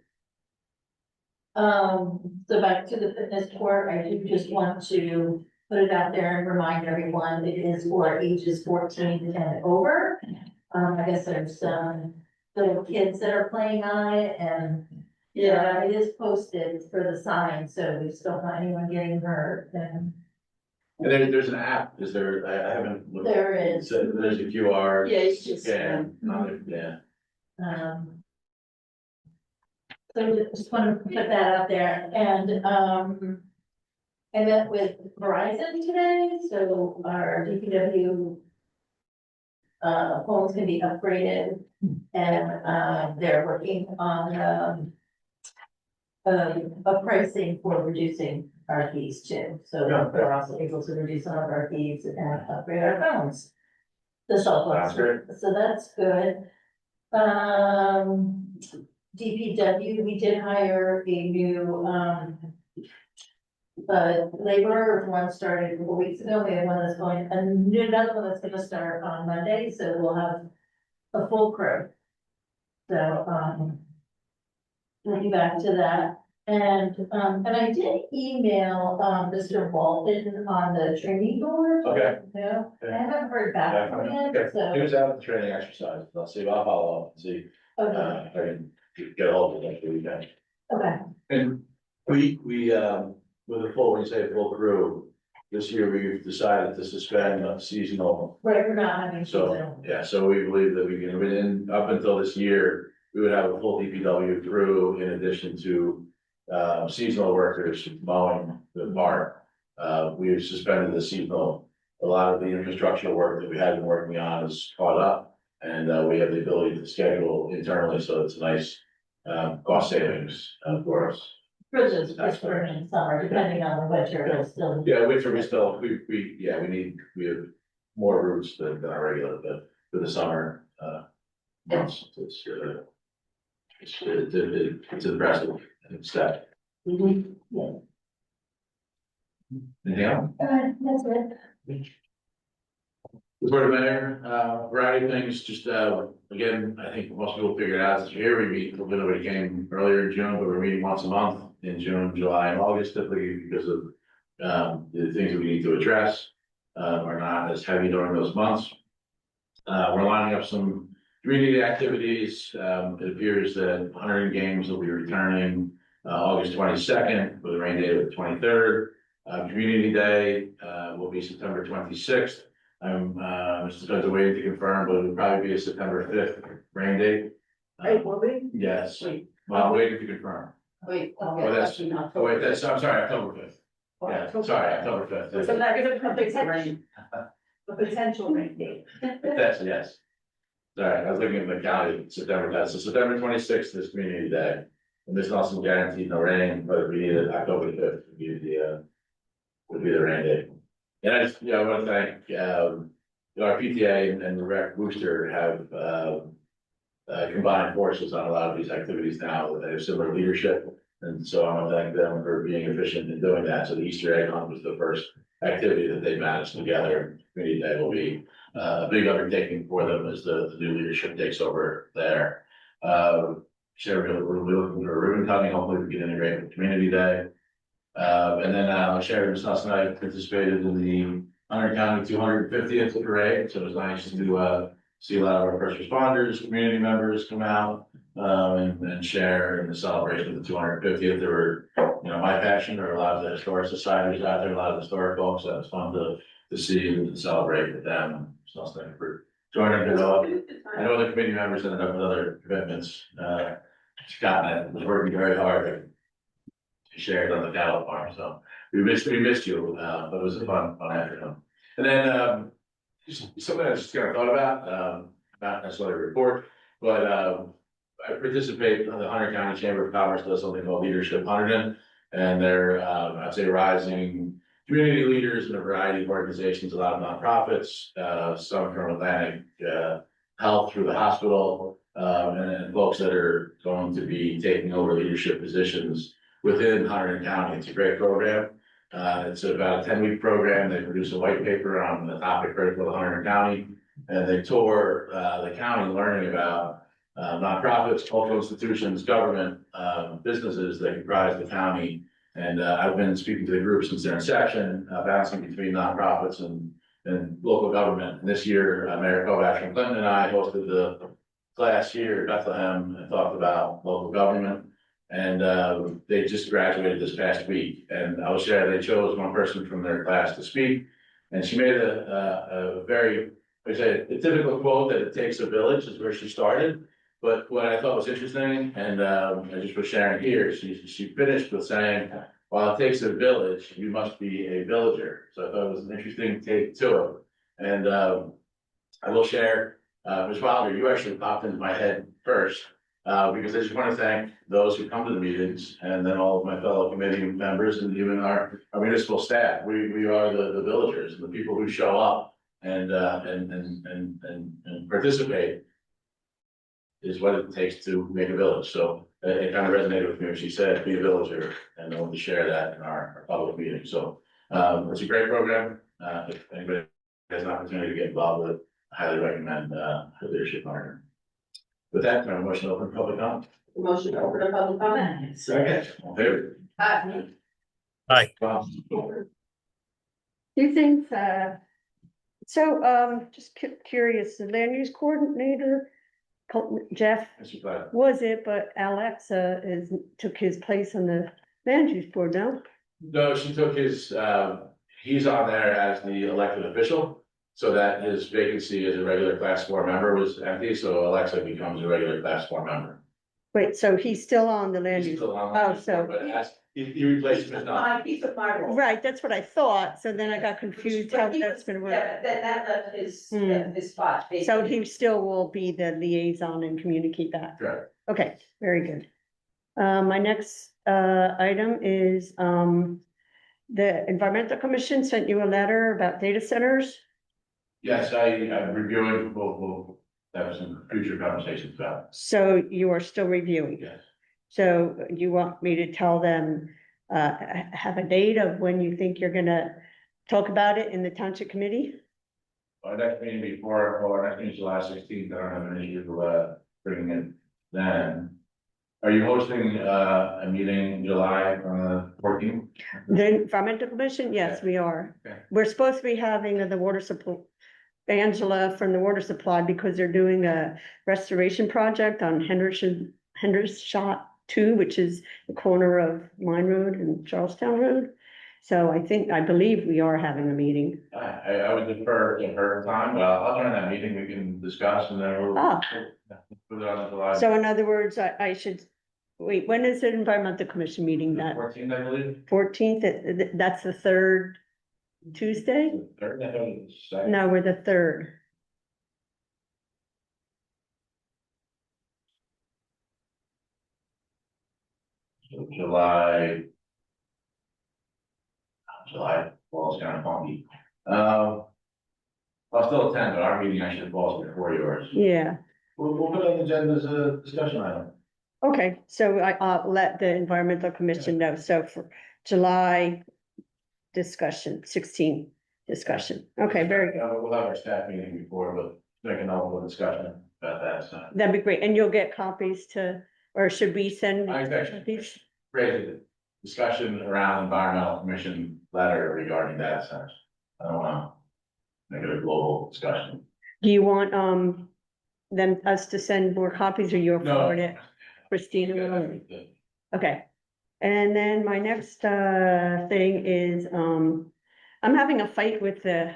So back to the fitness court, I do just want to put it out there and remind everyone, it is for ages 14 and over. I guess there's some little kids that are playing on it and it is posted for the sign, so we just don't want anyone getting hurt and. And then there's an app, is there, I haven't. looked. There is. So there's a QR. Yeah, it's just, Scan, yeah. So just want to put that out there and, I met with Verizon today, so our DPW phones can be upgraded and, they're working on, a pricing for reducing our fees too. So we're also able to reduce some of our fees and upgrade our phones. The cell phones, so that's good. DPW, we did hire a new, laborer, one started a couple weeks ago, we have one that's going, another one that's gonna start on Monday, so we'll have a full crew. So, we'll be back to that, and I did email, Mr. Walton on the training board. Okay. Yeah, I haven't heard back from him, Okay. He so, was out at the training exercise, I'll follow up and see, okay, if I can get a hold of it, we can. okay, And we, with a full, when you say full crew, this year we've decided to suspend seasonal. right, we're not having. So, seasonal. yeah, so we believe that we can, within, up until this year, we would have a full DPW crew in addition to seasonal workers mowing the park. We've suspended the seasonal, a lot of the infrastructure work that we had been working on is caught up. And we have the ability to schedule internally, so it's a nice cost savings for us. For the spring and summer, depending on the winter, it'll still. Yeah, winter, we have more routes than our regular, but for the summer, months, it's impressive, stuff. Mhm. Anything else? That's it. The Board of Mayor, variety of things, just, again, I think most people figured out this year, we meet, a little bit came earlier in June, but we're meeting once a month in June, July, and August, typically because of, the things that we need to address, are not as heavy during those months. We're lining up some community activities, it appears that 100 games will be returning, August 22nd, with a rain date of the 23rd. Community Day, will be September 26th. Mr. Spencer waiting to confirm, but it'll probably be a September 5th rain date. Wait, will we? Yes, Wait, well, I'm waiting to confirm. wait, Oh, okay, that's- actually not. Oh, wait, that's, I'm sorry, October 5th. Yeah, sorry, October 5th. So now you're gonna fix the rain. A potential rain date. That's, yes. Sorry, I was looking at the calendar, September 10th, so September 26th is Community Day. And there's also guaranteed no rain, but we need it October 5th would be the rain date. And I just, I want to thank, our PTA and the rec booster have, combined forces on a lot of these activities now, that they have similar leadership. And so I want to thank them for being efficient in doing that. So the Easter egg hunt was the first activity that they managed together. Community Day will be a big undertaking for them as the new leadership takes over there. We're looking for ribbon cutting, hopefully we can integrate with Community Day. And then Sherry was last night participated in the Hunter County 250th parade, so it was nice to see a lot of our first responders, community members come out and share in the celebration of the 250th. There were, my passion, there were a lot of the historic societies out there, a lot of historic folks. That was fun to see and celebrate with them. So thank you for joining. I know the committee members ended up with other commitments. Scott was working very hard to share it on the cattle farm, so we missed you, but it was a fun afternoon. And then just something I just kind of thought about, not necessarily a report, but I participate in the Hunter County Chamber of Commerce does something called Leadership Hunterton, and they're I'd say rising community leaders in a variety of organizations, a lot of nonprofits, some from Atlantic Health through the hospital, and folks that are going to be taking over leadership positions within Hunter County. It's a great program. It's about a 10-week program. They produce a white paper on the topic critical to Hunter County, and they tour the county learning about nonprofits, cultural institutions, government, businesses that comprise the county. And I've been speaking to the group since their inception, bouncing between nonprofits and local government. And this year, Mayor Kovacs from Clinton and I hosted the class here at Bethlehem and talked about local government. And they just graduated this past week. And I will share, they chose one person from their class to speak. And she made a very, I say, a typical quote that it takes a village is where she started. But what I thought was interesting, and I just was sharing here, she finished with saying, while it takes a village, you must be a villager. So I thought it was an interesting take to it. And I will share, Ms. Wilder, you actually popped into my head first, because I just want to thank those who come to the meetings, and then all of my fellow committee members, and even our municipal staff. We are the villagers, and the people who show up and participate is what it takes to make a village. So it kind of resonated with me when she said, be a villager, and I want to share that in our public meeting. So it's a great program. If anybody has an opportunity to get involved with it, I highly recommend the leadership partner. With that, can I have a motion to open public comment? Motion to open a public comment. Second. All in favor? Aye. Well, Few things, just curious, the land use coordinator, Jeff Mr. Platt. was it, but Alexa took his place on the land use board now? No, she took his, he's on there as the elected official, so that his vacancy as a regular class 4 member was empty, so Alexa becomes a regular class 4 member. Wait, so he's still on the land He's use? still on, Oh, so- but he replaced Ms. Dunn. He took my role. Right, that's what I thought, so then I got confused how But he that's was- gonna work. Yeah, that left his, Hmm. his spot. So basically. he still will be the liaison and communicate that. Correct. Okay, very good. My next, item is, the Environmental Commission sent you a letter about data centers. Yes, I'm reviewing, we'll have some future conversations about, So you are still reviewing. yes. So you want me to tell them, have a date of when you think you're gonna talk about it in the Township Committee? Our next meeting before, or our next meeting is July 16th, I don't have an issue, bringing it then. Are you hosting, a meeting in July on the 14th? The Environmental Commission, yes, we are. Okay. We're supposed to be having the water supply, Angela from the water supply, because they're doing a restoration project on Hendershot 2, which is the corner of Mine Road and Charlestown Road. So I believe we are having a meeting. I would defer to her time, but I'll join that meeting, we can discuss and then we'll. Ah. Put it on July. So in other words, I should, wait, when is the Environmental Commission meeting? That 14th, I believe. 14th, that's the third Tuesday? Third, I thought it was second. No, we're the third. So July falls kind of funky. I'll still attend, but our meeting actually falls before yours. Yeah. We'll put it on the agenda as a discussion item. Okay, so I'll let the Environmental Commission know. So for July discussion, 16 discussion. Okay, very good. We'll have our staff meeting before, but make an overall discussion about that, so. That'd be great. And you'll get copies to, or should we send I actually copies? raised a discussion around environmental commission letter regarding data centers. I don't wanna make it a global discussion. Do you want, them, us to send more copies, or you'll forward it? Christina will? Okay. And then my next, thing is, I'm having a fight with the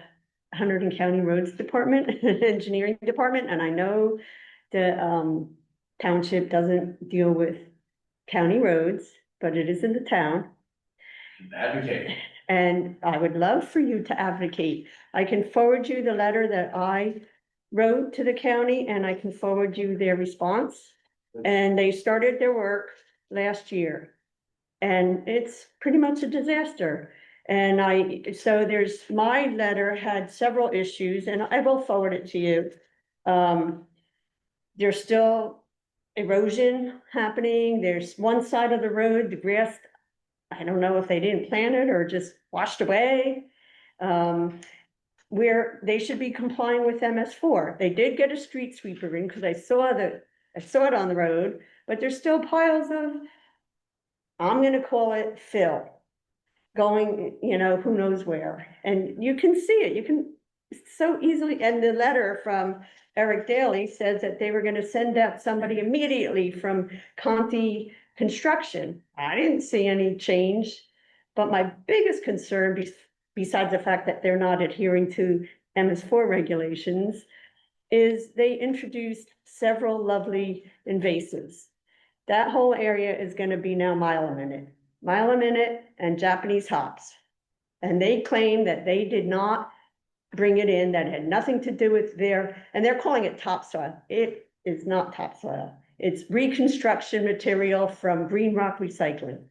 Hunterdon County Roads Department, Engineering Department, and I know the, township doesn't deal with county roads, but it is in the town. Advocate. And I would love for you to advocate. I can forward you the letter that I wrote to the county, and I can forward you their response. And they started their work last year. And it's pretty much a disaster. And so my letter had several issues, and I will forward it to you. There's still erosion happening. There's one side of the road, the grass, I don't know if they didn't plant it or just washed away. Where they should be complying with MS4. They did get a street sweeper in, because I saw it on the road, but there's still piles of, I'm gonna call it fill, going, who knows where. And you can see it, you can so easily, and the letter from Eric Daly says that they were gonna send out somebody immediately from Conti Construction. I didn't see any change, but my biggest concern, besides the fact that they're not adhering to MS4 regulations, is they introduced several lovely invasives. That whole area is gonna be now mile a minute and Japanese hops. And they claim that they did not bring it in, that had nothing to do with and they're calling it topsoil. It is not topsoil. It's reconstruction material from Green Rock Recycling.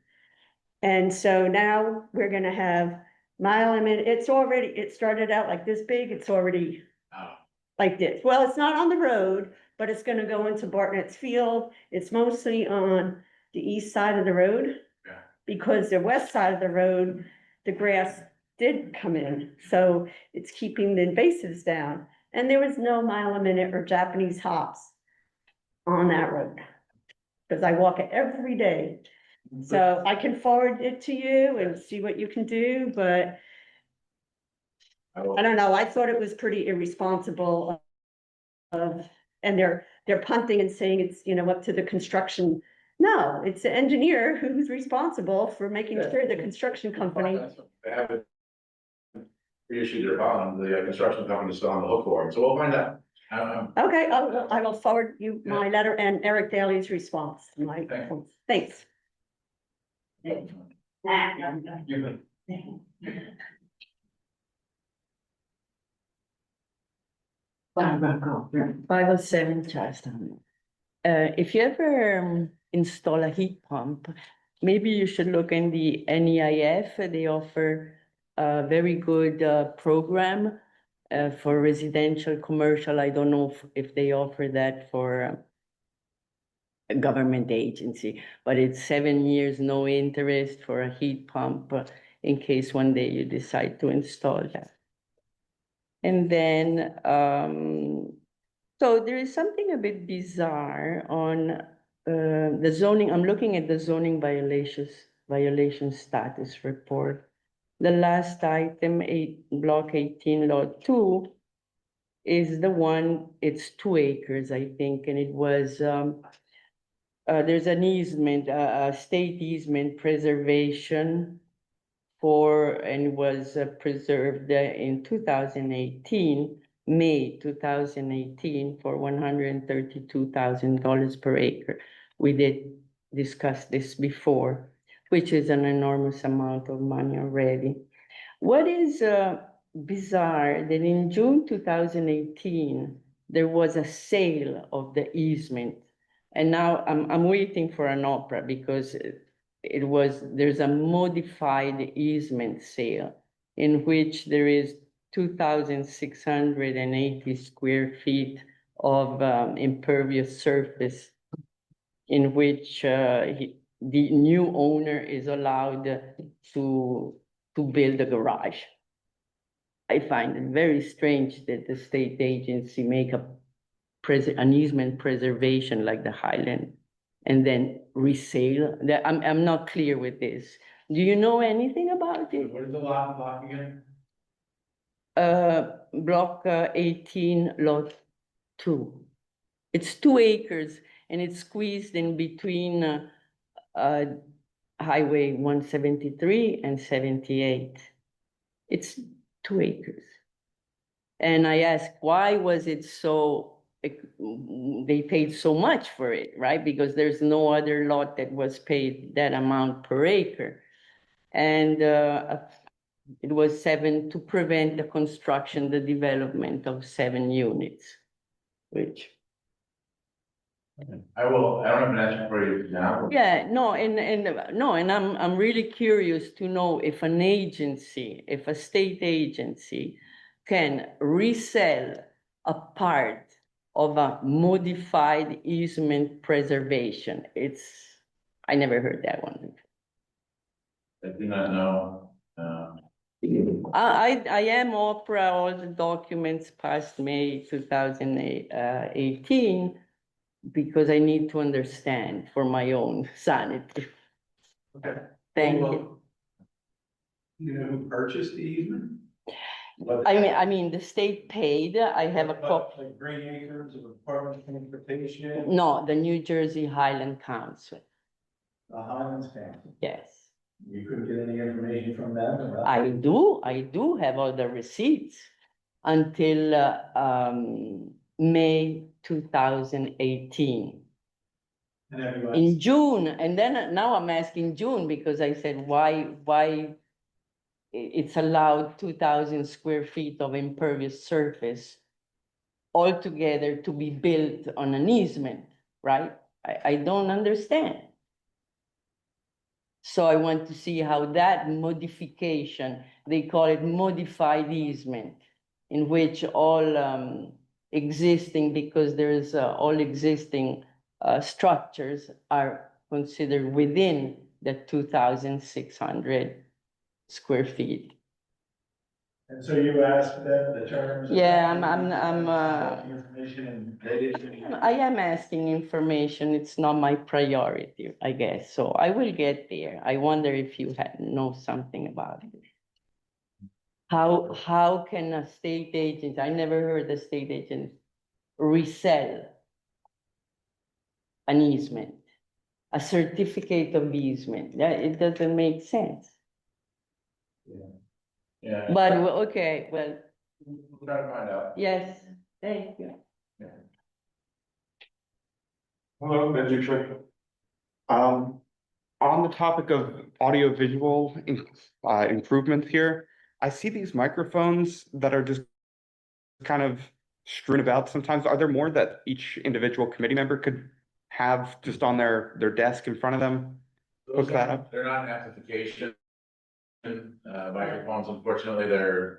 And so now we're gonna have mile a minute. It started out like this big, it's already like this. Well, it's not on the road, but it's gonna go into Bartnett's Field. It's mostly on the east side of the road. Yeah. Because the west side of the road, the grass did come in, so it's keeping the invasives down. And there was no mile a minute or Japanese hops on that road, because I walk it every day. So I can forward it to you and see what you can do, but I don't know, I thought it was pretty irresponsible and they're punting and saying it's, up to the construction. No, it's the engineer who's responsible for making sure the construction company. They haven't reissued their bond, the construction company is still on the hook for it, so we'll find out. Okay, I will forward you my letter and Eric Daly's response to my, thanks. Barbara Goldberg, 507 Charlestown. If you ever install a heat pump. Maybe you should look in the NEIF. They offer a very good program for residential, commercial. I don't know if they offer that for a government agency, but it's 7 years, no interest for a heat pump in case one day you decide to install that. And then, so there is something a bit bizarre on the zoning. I'm looking at the zoning violation status report. The last item, block 18, lot 2, is the one, it's 2 acres, I think, and it was, there's an easement, a state easement preservation and was preserved in 2018, May 2018, for $132,000 per acre. We did discuss this before, which is an enormous amount of money already. What is bizarre that in June 2018, there was a sale of the easement. And now I'm waiting for an opera because there's a modified easement sale in which there is 2,680 square feet of impervious surface in which the new owner is allowed to build a garage. I find it very strange that the state agency make an easement preservation like the Highland and then resale. I'm not clear with this. Do you know anything about it? What is the block again? Block 18, lot 2. It's 2 acres and it's squeezed in between Highway 173 and 78. It's 2 acres. And I asked, why was it so, they paid so much for it, right? Because there's no other lot that was paid that amount per acre. And it was 7 to prevent the construction, the development of 7 units, which. I don't have an answer for you now. Yeah, no, and I'm really curious to know if an agency, if a state agency can resell a part of a modified easement preservation. I never heard that one. I do not know. I am opera all the documents past May 2018 because I need to understand for my own sanity. Okay. Thank you. You know who purchased the easement? I mean, the state paid. I have a copy. Like Green Acres or Department of Transportation? No, the New Jersey Highland Council. The Highlands Council. Yes. You couldn't get any information from them about? I do have all the receipts until May 2018. And everyone. In June, and then now I'm asking June because I said, why it's allowed 2,000 square feet of impervious surface altogether to be built on an easement, right? I don't understand. So I want to see how that modification, they call it modified easement, in which all existing, because there is all existing structures are considered within the 2,600 square feet. And so you asked them the terms? Yeah, Information and they didn't. I am asking information. It's not my priority, I guess. So I will get there. I wonder if you know something about it. How can a state agent, I never heard a state agent resell an easement, a certificate of easement. It doesn't make sense. Yeah. But, okay, well, We'll try to find out. yes, thank you. Hello, Benji Trick. On the topic of audiovisual improvements here, I see these microphones that are just kind of strewn about sometimes. Are there more that each individual committee member could have just on their desk in front of them? Hook that up. They're not amplification. Microphones, unfortunately,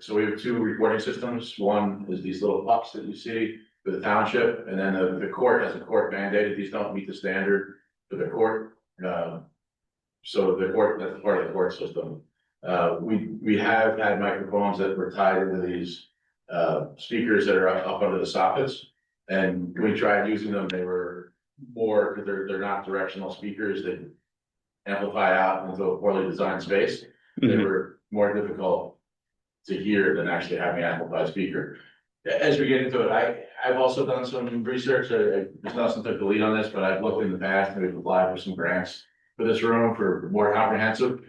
so we have two recording systems. One is these little pucks that you see for the township, and then the court has a court mandated. These don't meet the standard for the court. So the court, that's part of the court system. We have had microphones that were tied into these speakers that are up under the sockets. And we tried using them, they were more, because they're not directional speakers that amplify out into a poorly designed space. They were more difficult to hear than actually having an amplified speaker. As we get into it, I've also done some research. There's nothing to delete on this, but I've looked in the past and we've applied for some grants for this room for more comprehensive.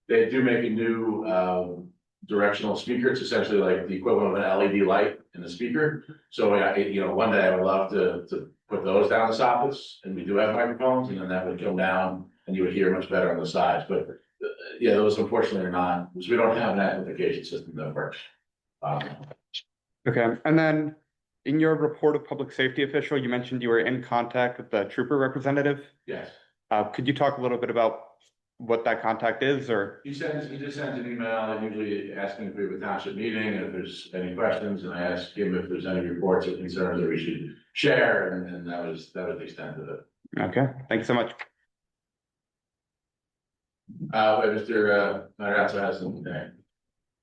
They do make a new directional speaker. It's essentially like the equivalent of an LED light in the speaker. So one day I would love to put those down the sockets, and we do have microphones, and then that would come down and you would hear much better on the sides. But yeah, those unfortunately are not, because we don't have an amplification system that works. Okay, and then in your report of public safety official, you mentioned you were in contact with the trooper representative. Yes. Could you talk a little bit about what that contact is, or? He just sends an email, and usually asking if we have a township meeting, and if there's any questions, and I ask him if there's any reports or concerns that we should share, and that was the extent of it. Okay, thank you so much. Mr. Matarazzo has something there.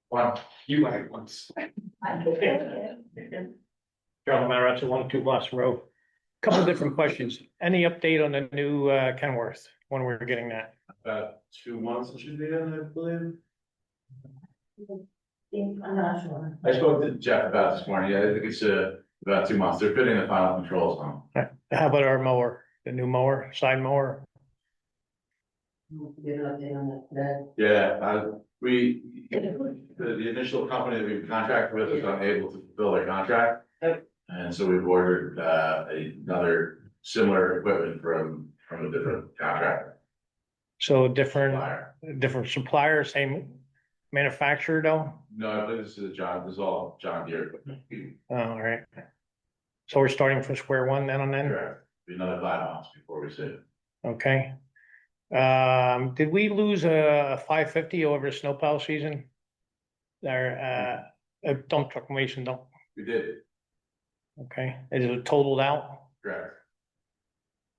One, you had once. Charlie Matarazzo, 102 Blossom Road. Couple of different questions. Any update on the new Kenworth, when we're getting that? About 2 months it should be in, I believe. I'm not sure. I spoke to Jeff about this morning. Yeah, I think it's about 2 months. They're fitting the final controls on. How about our mower, the new mower, side mower? Get an update on that. Yeah, the initial company that we contracted with was unable to fulfill their contract. And so we've ordered another similar equipment from a different contractor. So Supplier. different supplier, same manufacturer though? No, I believe this is all John Deere equipment. Oh, all right. So we're starting from square one then on then? Correct. Be another 5 months before we see it. Okay. Did we lose a 550 over the snowplow season? There, a dump truck Mason dump, We did, okay, is it totaled out? correct.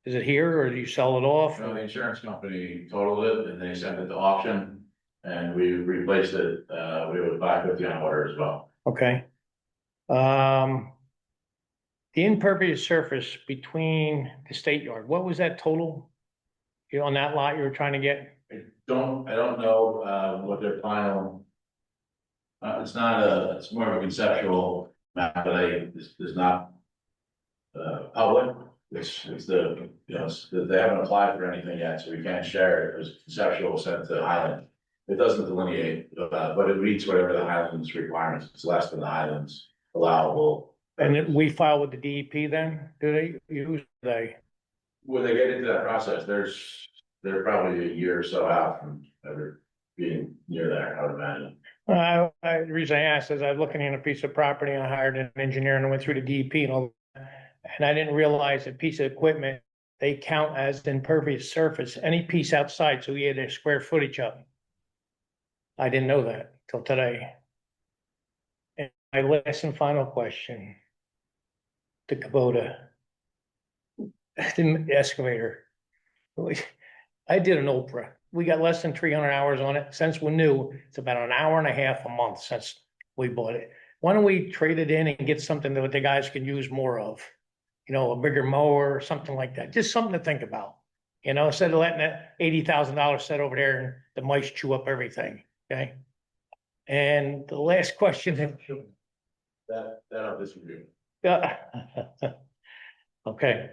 Is it here or do you sell it off? No, the insurance company totaled it and they sent it to auction and we replaced it, we have 550 on order as well. Okay. The impervious surface between the state yard, what was that total? You know, on that lot you were trying to get? I don't know, what their final. It's more of a conceptual map, but it's not. Public, it's they haven't applied for anything yet, so we can't share it, it was conceptual sent to Highland. It doesn't delineate, but it meets whatever the Highlands requirements, it's less than the Highlands allowable. And then we file with the DEP then, do they, use they? When they get into that process, they're probably a year or so out from ever being near there, I would imagine. The reason I asked is I was looking at a piece of property, and I hired an engineer and I went through the DEP and all. And I didn't realize a piece of equipment, they count as impervious surface, any piece outside, so you had a square footage of it. I didn't know that till today. And my last and final question. The Kubota. The excavator. I did an Oprah. We got less than 300 hours on it. Since we're new, it's about an hour and a half a month since we bought it. Why don't we trade it in and get something that the guys can use more of? You know, a bigger mower or something like that. Just something to think about. You know, instead of letting that $80,000 sit over there and the mice chew up everything, okay? And the last question. That'll disagree. Okay.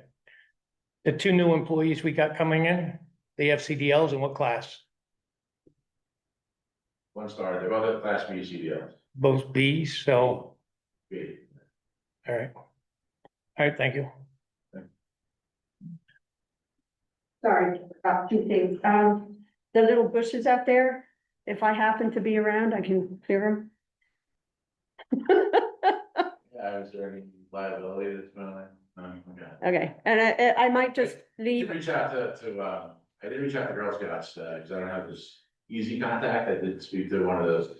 The 2 new employees we got coming in, the FCDLs in what class? One star, they're both at class B CDLs. Both Bs, so, B. all right. All right, thank you. Sorry, 2 things. The little bushes out there, if I happen to be around, I can clear them. Yeah, is there any liability that's been on Okay. Okay, and I might just I leave, did reach out I did reach out to Girl Scouts, because I don't have this easy contact. I did speak to one of those,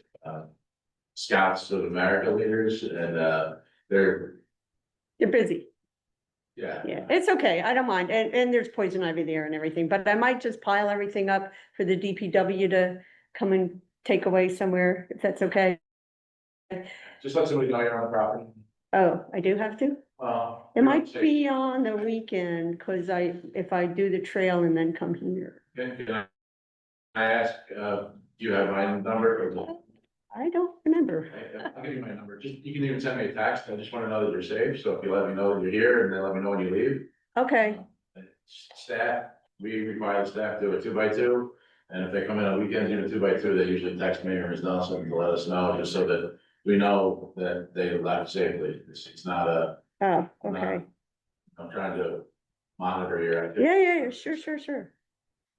Scouts of America leaders, and, they're, you're busy. yeah. Yeah, it's okay. I don't mind. And there's poison ivy there and everything, but I might just pile everything up for the DPW to come and take away somewhere, if that's okay. Just let somebody know you're on the property. Oh, I do have to? Well. It might be on the weekend, cause if I do the trail and then come here. Can I ask, do you have my number? Or I don't remember. I'll give you my number. Just, you can even send me a text. I just want to know that you're safe. So if you let me know that you're here, and then let me know when you leave. Okay, Staff, we require the staff to do a 2x2, and if they come in on weekends, even 2x2, they usually text me or Ms. Nelson to let us know, just so that we know that they left safely. It's not a, oh, okay. I'm trying to monitor your activity. Yeah, sure.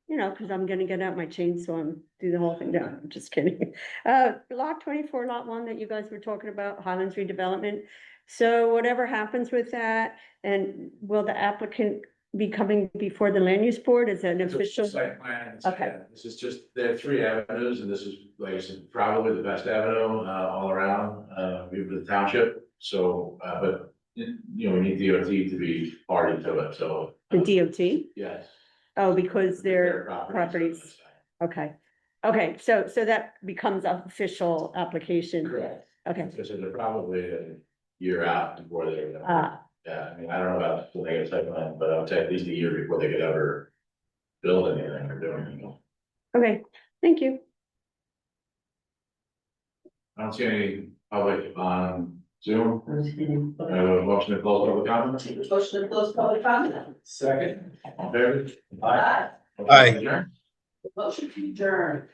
You know, cause I'm gonna get out my chainsaw and do the whole thing down. I'm just kidding. Lot 24, lot 1 that you guys were talking about, Highlands redevelopment. So whatever happens with that, and will the applicant be coming before the land use board? Is that an It's a official? Site plan. Okay. Yeah, this is just, there are 3 avenues, and this is, like I said, probably the best avenue, all around, with the township. So, but, you know, we need DOT to be party to it, so. The DOT? Yes. Oh, because they're Properties. properties. Okay, so that becomes an official application. Correct. Okay, So they're probably a year out before they, yeah, I mean, I don't know about when they get a site plan, but I would say at least a year before they could ever build anything or do anything. okay, thank you. I don't see any public on Zoom. I have a motion to close public comment. Motion to close public comment. Second. All in favor? Aye. Aye. Motion to adjourn.